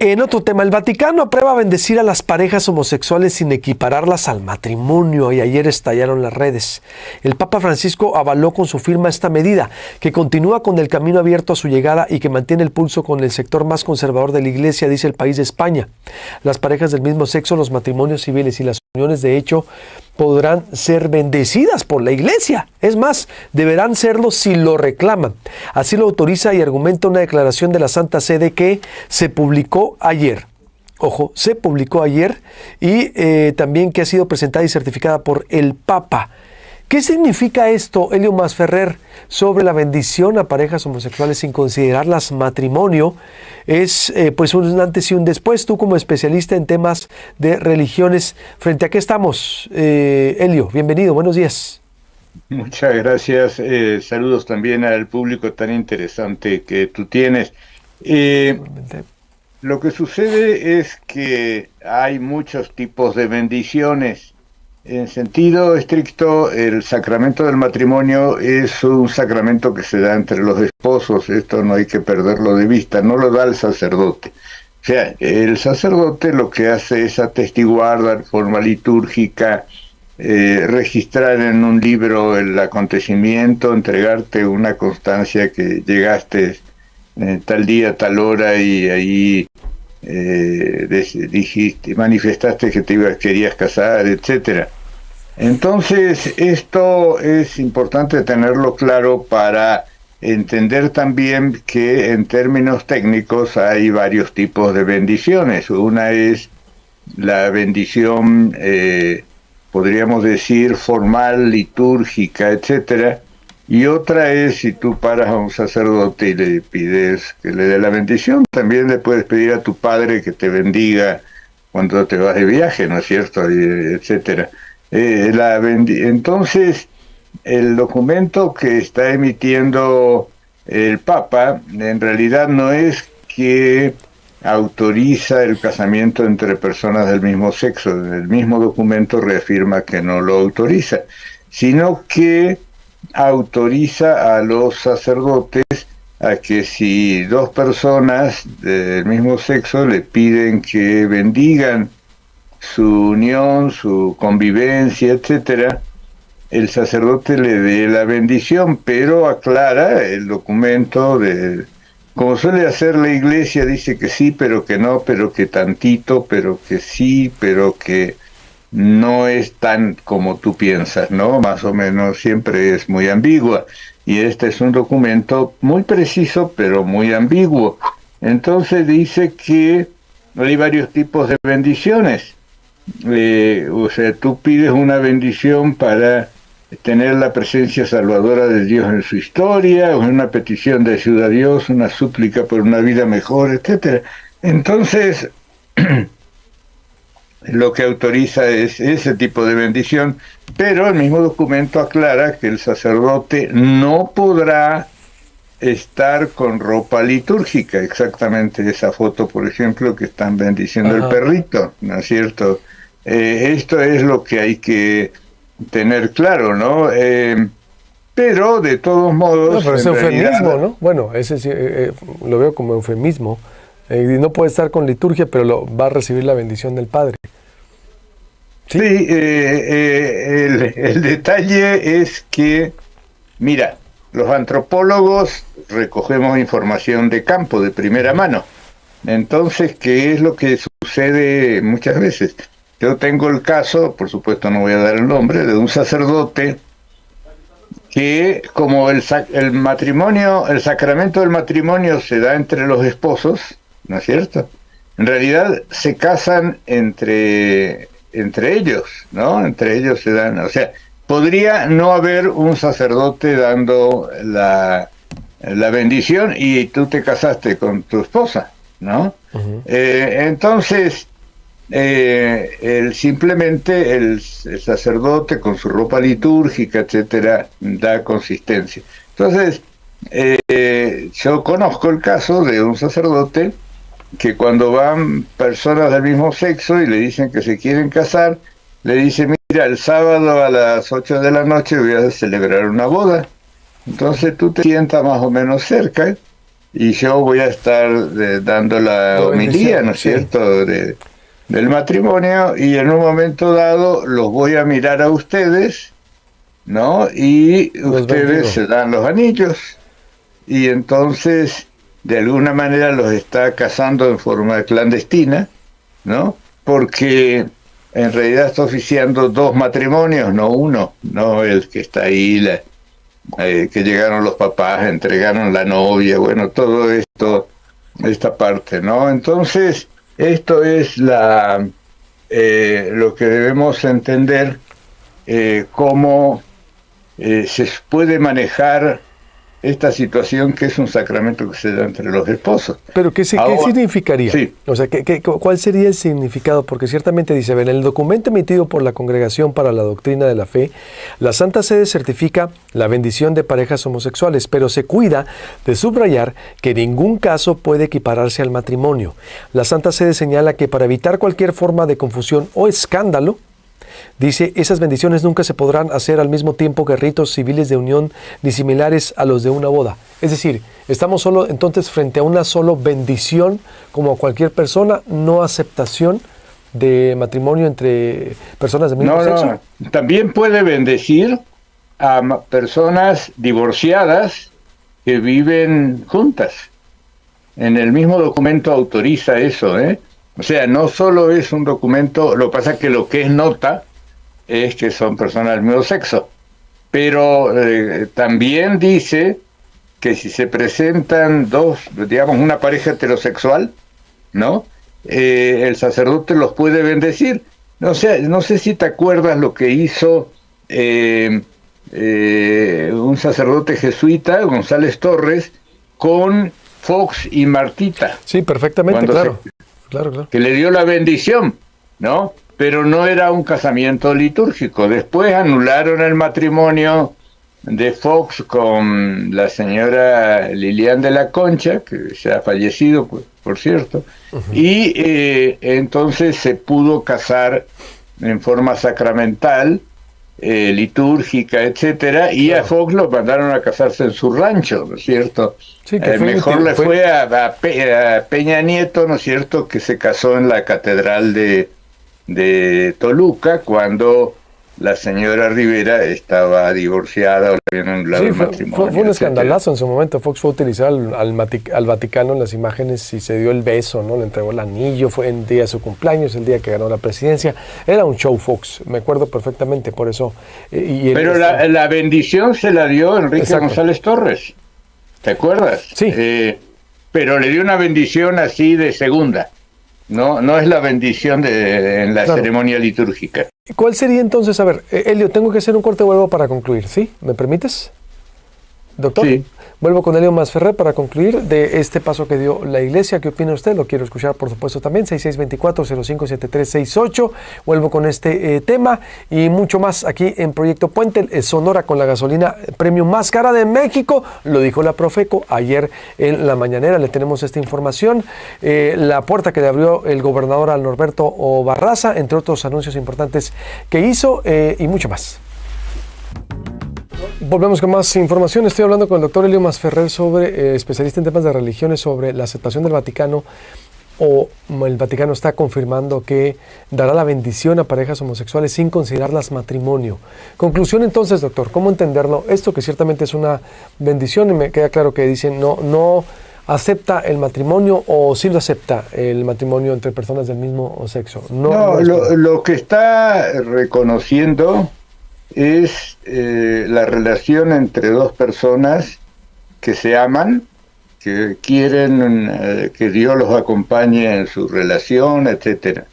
En otro tema, el Vaticano aprueba bendecir a las parejas homosexuales sin equipararlas al matrimonio y ayer estallaron las redes. El Papa Francisco avaló con su firma esta medida, que continúa con el camino abierto a su llegada y que mantiene el pulso con el sector más conservador de la Iglesia, dice el país de España. Las parejas del mismo sexo, los matrimonios civiles y las uniones de hecho podrán ser bendecidas por la Iglesia. Es más, deberán serlo si lo reclaman. Así lo autoriza y argumenta una declaración de la Santa Sede que se publicó ayer. Ojo, se publicó ayer y también que ha sido presentada y certificada por el Papa. ¿Qué significa esto, Elio Masferrer, sobre la bendición a parejas homosexuales sin considerarlas matrimonio? Es pues un antes y un después. Tú como especialista en temas de religiones, ¿frente a qué estamos? Elio, bienvenido, buenos días. Muchas gracias. Saludos también al público tan interesante que tú tienes. Lo que sucede es que hay muchos tipos de bendiciones. En sentido estricto, el sacramento del matrimonio es un sacramento que se da entre los esposos. Esto no hay que perderlo de vista, no lo da el sacerdote. O sea, el sacerdote lo que hace es atestiguar de forma litúrgica, registrar en un libro el acontecimiento, entregarte una constancia que llegaste tal día, tal hora y ahí dijiste, manifestaste que querías casar, etcétera. Entonces, esto es importante tenerlo claro para entender también que en términos técnicos hay varios tipos de bendiciones. Una es la bendición, podríamos decir, formal, litúrgica, etcétera. Y otra es si tú paras a un sacerdote y le pides que le dé la bendición, también le puedes pedir a tu padre que te bendiga cuando te vas de viaje, ¿no es cierto? Etcétera. Entonces, el documento que está emitiendo el Papa en realidad no es que autoriza el casamiento entre personas del mismo sexo, el mismo documento reafirma que no lo autoriza, sino que autoriza a los sacerdotes a que si dos personas del mismo sexo le piden que bendigan su unión, su convivencia, etcétera, el sacerdote le dé la bendición, pero aclara el documento como suele hacer la Iglesia, dice que sí, pero que no, pero que tantito, pero que sí, pero que no es tan como tú piensas, ¿no? Más o menos siempre es muy ambigua. Y este es un documento muy preciso, pero muy ambiguo. Entonces dice que hay varios tipos de bendiciones. O sea, tú pides una bendición para tener la presencia salvadora de Dios en su historia, una petición de ayuda a Dios, una súplica por una vida mejor, etcétera. Entonces, lo que autoriza es ese tipo de bendición, pero el mismo documento aclara que el sacerdote no podrá estar con ropa litúrgica, exactamente esa foto, por ejemplo, que están bendiciendo el perrito, ¿no es cierto? Esto es lo que hay que tener claro, ¿no? Pero de todos modos... No, pero es eufemismo, realidad, ¿no? Bueno, ese sí, lo veo como eufemismo. No puede estar con liturgia, pero va a recibir la bendición del Padre. Sí, el detalle es que, mira, los antropólogos recogemos información de campo, de primera mano. Entonces, ¿qué es lo que sucede muchas veces? Yo tengo el caso, por supuesto no voy a dar el nombre, de un sacerdote que como el matrimonio, el sacramento del matrimonio se da entre los esposos, ¿no es cierto? En realidad se casan entre ellos, ¿no? Entre ellos se dan, o sea, podría no haber un sacerdote dando la bendición y tú te casaste con tu esposa, ¿no? Uh-huh. Entonces, simplemente el sacerdote con su ropa litúrgica, etcétera, da consistencia. Entonces, yo conozco el caso de un sacerdote que cuando van personas del mismo sexo y le dicen que se quieren casar, le dice, mira, el sábado a las 8 de la noche voy a celebrar una boda. Entonces tú te sientas más o menos cerca y yo voy a estar dando la homilía, ¿no es sí. cierto?, del matrimonio, y en un momento dado los voy a mirar a ustedes, ¿no? Y Los ustedes bendigo. se dan los anillos, y entonces de alguna manera los está casando en forma clandestina, ¿no? Porque en realidad está oficiando dos matrimonios, no uno, no el que está ahí, que llegaron los papás, entregaron la novia, bueno, todo esto, esta parte, ¿no? Entonces, esto es lo que debemos entender, cómo se puede manejar esta situación, que es un sacramento que se da entre los esposos. Pero ¿qué significaría? Sí. O sea, ¿cuál sería el significado? Porque ciertamente dice, en el documento emitido por la Congregación para la Doctrina de la Fe, la Santa Sede certifica la bendición de parejas homosexuales, pero se cuida de subrayar que en ningún caso puede equipararse al matrimonio. La Santa Sede señala que para evitar cualquier forma de confusión o escándalo, dice, esas bendiciones nunca se podrán hacer al mismo tiempo que ritos civiles de unión ni similares a los de una boda. Es decir, estamos solo entonces frente a una solo bendición como a cualquier persona, no aceptación de matrimonio entre personas del mismo sexo. No, también puede bendecir a personas divorciadas que viven juntas. En el mismo documento autoriza eso, ¿eh? O sea, no solo es un documento, lo que pasa es que lo que es nota es que son personas del mismo sexo, pero también dice que si se presentan dos, digamos, una pareja heterosexual, ¿no? El sacerdote los puede bendecir. O sea, no sé si te acuerdas lo que hizo un sacerdote jesuita, González Torres, con Fox y Martita. Sí, perfectamente, claro. Claro. Que le dio la bendición, ¿no? Pero no era un casamiento litúrgico. Después anularon el matrimonio de Fox con la señora Lilian de la Concha, que se ha fallecido, pues, por cierto, y entonces se pudo casar en forma sacramental, litúrgica, etcétera, y a Fox lo mandaron a casarse en su rancho, ¿no es cierto? Sí, que mejor le fue a Peña Nieto, ¿no es cierto?, que se casó en la catedral de Toluca, cuando la señora Rivera estaba divorciada o le habían anulado el matrimonio. Fue un escandalazo en su momento. Fox fue a utilizar al Vaticano en las imágenes y se dio el beso, ¿no? Le entregó el anillo, fue el día de su cumpleaños, el día que ganó la presidencia. Era un show, Fox, me acuerdo perfectamente, por eso. Pero la bendición se la dio Enrique González Torres, ¿te acuerdas? Sí. Pero le dio una bendición así de segunda. No es la bendición en la ceremonia litúrgica. ¿Cuál sería entonces? A ver, Elio, tengo que hacer un corte, vuelvo para concluir, ¿sí? ¿Me permites? Doctor, sí. Vuelvo con Elio Masferrer para concluir de este paso que dio la Iglesia. ¿Qué opina usted? Lo quiero escuchar, por supuesto, también. 6624-057368. Vuelvo con este tema y mucho más aquí en Proyecto Puente. Sonora con la gasolina premium más cara de México. Lo dijo la Profeco ayer en la mañanera. Le tenemos esta información. La puerta que le abrió el gobernador al Norberto Barraza, entre otros anuncios importantes que hizo y mucho más. Volvemos con más información. Estoy hablando con el doctor Elio Masferrer, especialista en temas de religiones, sobre la aceptación del Vaticano, o el Vaticano está confirmando que dará la bendición a parejas homosexuales sin considerarlas matrimonio. Conclusión entonces, doctor, ¿cómo entenderlo? Esto que ciertamente es una bendición, y me queda claro que dicen no acepta el matrimonio, o sí lo acepta el matrimonio entre personas del mismo sexo. Lo que está reconociendo es la relación entre dos personas que se aman, que quieren que Dios los acompañe en su relación, etcétera.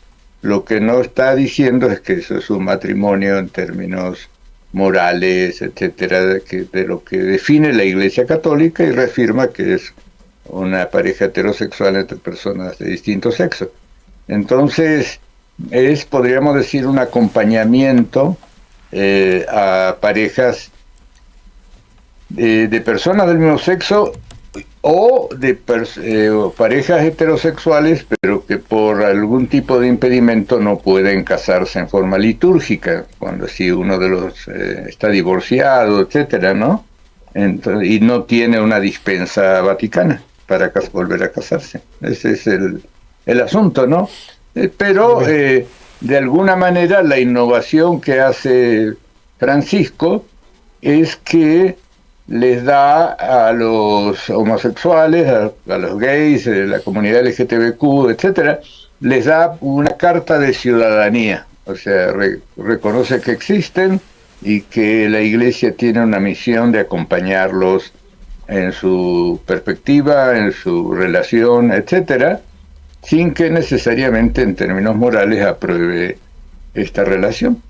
Lo que no está diciendo es que eso es un matrimonio en términos morales, etcétera, de lo que define la Iglesia Católica, y reafirma que es una pareja heterosexual entre personas de distinto sexo. Entonces, podríamos decir, un acompañamiento a parejas de personas del mismo sexo, o de parejas heterosexuales, pero que por algún tipo de impedimento no pueden casarse en forma litúrgica, cuando si uno de los está divorciado, etcétera, ¿no? Y no tiene una dispensa vaticana. para volver a casarse. Ese es el asunto, ¿no? Pero de alguna manera la innovación que hace Francisco es que les da a los homosexuales, a los gays, la comunidad LGTBQ, etcétera, les da una carta de ciudadanía. O sea, reconoce que existen y que la Iglesia tiene una misión de acompañarlos en su perspectiva, en su relación, etcétera, sin que necesariamente en términos morales apruebe esta relación.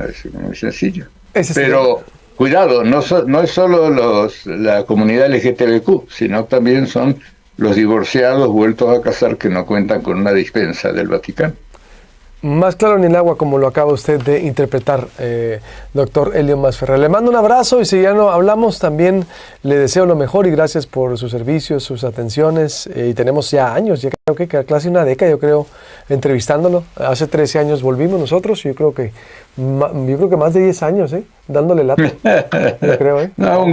Es muy sencillo. Pero cuidado, no es solo la comunidad LGTBQ, sino también son los divorciados vueltos a casar que no cuentan con una dispensa del Vaticano. Más claro ni el agua, como lo acaba usted de interpretar, doctor Elio Masferrer. Le mando un abrazo y si ya no hablamos, también le deseo lo mejor y gracias por sus servicios, sus atenciones. Y tenemos ya años, ya creo que casi una década, yo creo, entrevistándolo. Hace 13 años volvimos nosotros y yo creo que más de 10 años, dándole lata. Yo creo, No, un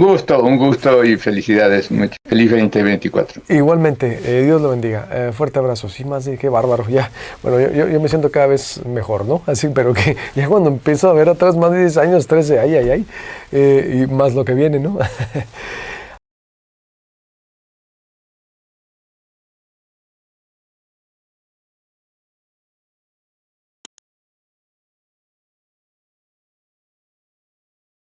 gusto y felicidades. Feliz 2024. Igualmente, Dios lo bendiga. Fuerte abrazo. Sí, más de qué bárbaro. Ya, bueno, yo me siento cada vez mejor, ¿no? Así, pero que ya cuando empiezo a ver atrás más de 10 años, 13, y más lo que viene, ¿no?